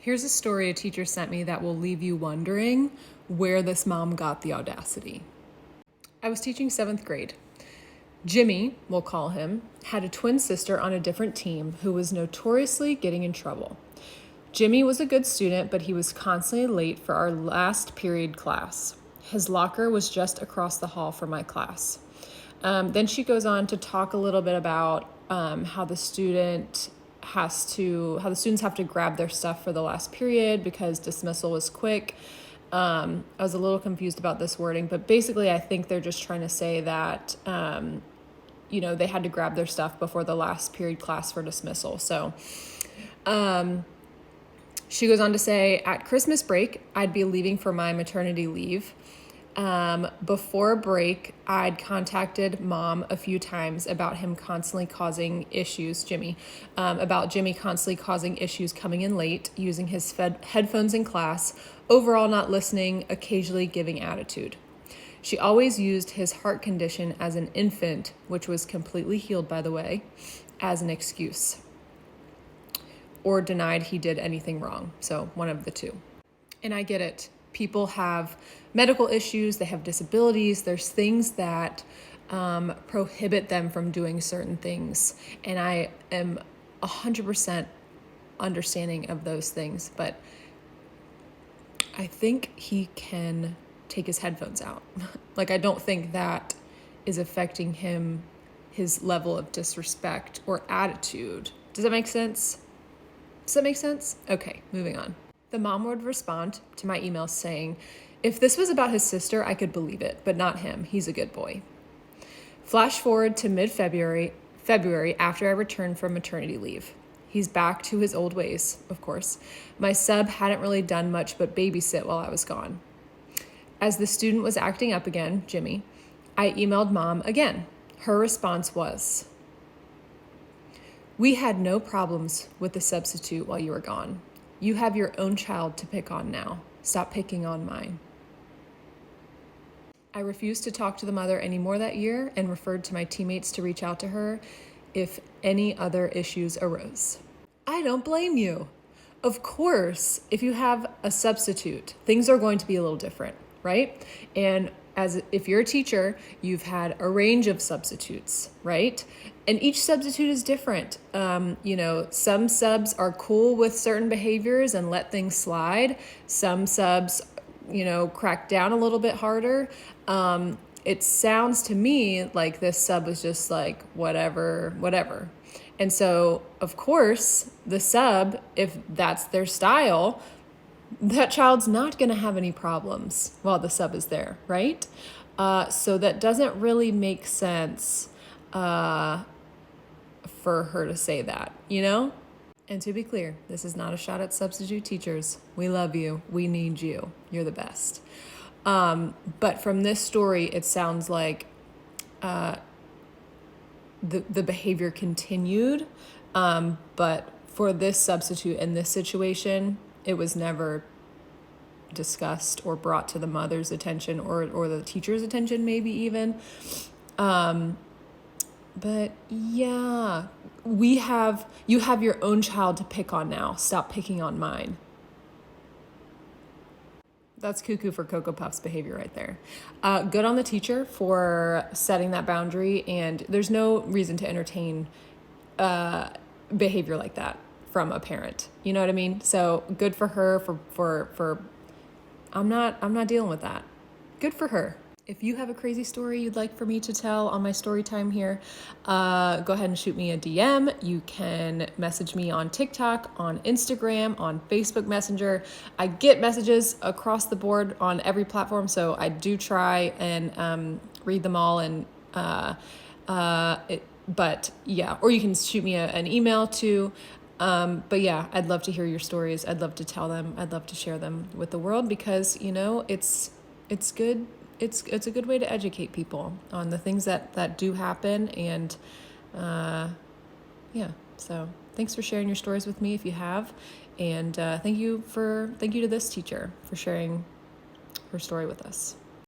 Here's a story a teacher sent me that will leave you wondering where this mom got the audacity. I was teaching 7th grade. Jimmy, we'll call him, had a twin sister on a different team who was notoriously getting in trouble. Jimmy was a good student, but he was constantly late for our last period class. His locker was just across the hall from my class. Then she goes on to talk a little bit about how the students have to grab their stuff for the last period because dismissal was quick. I was a little confused about this wording, but basically I think they're just trying to say that, they had to grab their stuff before the last period class for dismissal. So she goes on to say, at Christmas break, I'd be leaving for my maternity leave. Before break, I'd contacted mom a few times about him constantly causing issues, Jimmy constantly causing issues coming in late, using his headphones in class, overall not listening, occasionally giving attitude. She always used his heart condition as an infant, which was completely healed, by the way, as an excuse, or denied he did anything wrong. So one of the two. And I get it. People have medical issues, they have disabilities, there's things that prohibit them from doing certain things. And I am 100% understanding of those things, but I think he can take his headphones out. Like, I don't think that is affecting him, his level of disrespect or attitude. Does that make sense? Okay, moving on. The mom would respond to my email saying, if this was about his sister, I could believe it, but not him. He's a good boy. Flash forward to February after I returned from maternity leave. He's back to his old ways, of course. My sub hadn't really done much but babysit while I was gone. As the student was acting up again, Jimmy, I emailed mom again. Her response was, we had no problems with the substitute while you were gone. You have your own child to pick on now. Stop picking on mine. I refused to talk to the mother anymore that year and referred to my teammates to reach out to her if any other issues arose. I don't blame you. Of course, if you have a substitute, things are going to be a little different, right? And if you're a teacher, you've had a range of substitutes, right? And each substitute is different. Some subs are cool with certain behaviors and let things slide. Some subs, crack down a little bit harder. It sounds to me like this sub was just like, whatever. And so, of course, the sub, if that's their style, that child's not going to have any problems while the sub is there, right? So that doesn't really make sense for her to say that, And to be clear, this is not a shot at substitute teachers. We love you. We need you. You're the best. But from this story, it sounds like the behavior continued. But for this substitute in this situation, it was never discussed or brought to the mother's attention or the teacher's attention, maybe even. But yeah, you have your own child to pick on now. Stop picking on mine. That's cuckoo for Cocoa Puffs behavior right there. Good on the teacher for setting that boundary, and there's no reason to entertain behavior like that from a parent. You know what I mean? So good for her for I'm not dealing with that. Good for her. If you have a crazy story you'd like for me to tell on my story time here, go ahead and shoot me a DM. You can message me on TikTok, on Instagram, on Facebook Messenger. I get messages across the board on every platform, so I do try and read them all. And but yeah, or you can shoot me an email too. But yeah, I'd love to hear your stories. I'd love to tell them. I'd love to share them with the world because, it's good. It's a good way to educate people on the things that do happen. And, so thanks for sharing your stories with me if you have. And, thank you to this teacher for sharing her story with us.